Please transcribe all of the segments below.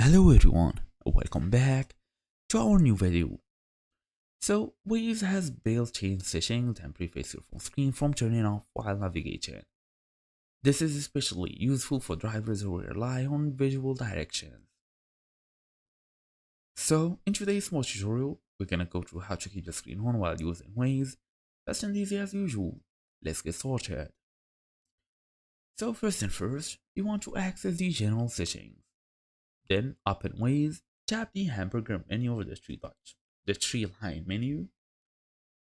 Hello everyone, welcome back to our new video. So Waze has built-in settings and prevents your phone screen from turning off while navigating. This is especially useful for drivers who rely on visual directions. So in today's small tutorial, we're gonna go through how to keep the screen on while using Waze, fast and easy as usual. Let's get started. So first and first, you want to access the general settings. Then open Waze, tap the hamburger menu or the three line menu.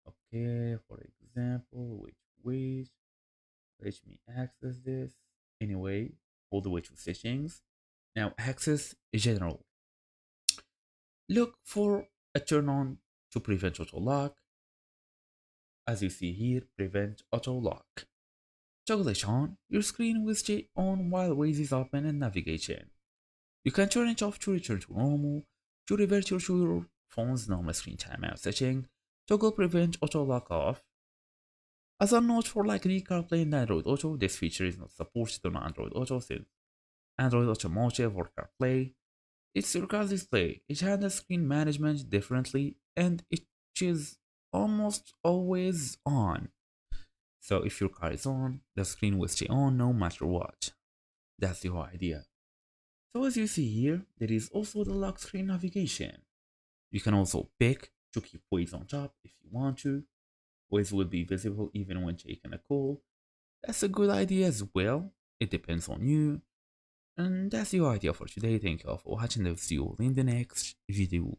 Okay, for example, which Waze? Let me access this. Anyway, all the way to settings. Now access general. Look for a turn on to prevent auto lock. As you see here, prevent auto lock. Toggle it on, your screen will stay on while Waze is open and navigating. You can turn it off to return to normal, to revert to your phone's normal screen timeout setting, toggle prevent auto lock off. As a note for like the CarPlay and Android Auto, this feature is not supported on Android Auto since Android Automotive or CarPlay. It's your car display. It handles screen management differently and it is almost always on. So if your car is on, the screen will stay on no matter what. That's the whole idea. So as you see here, there is also the lock screen navigation. You can also pick to keep Waze on top if you want to. Waze will be visible even when taking a call. That's a good idea as well. It depends on you. And that's your idea for today. Thank you all for watching. I'll see you all in the next video.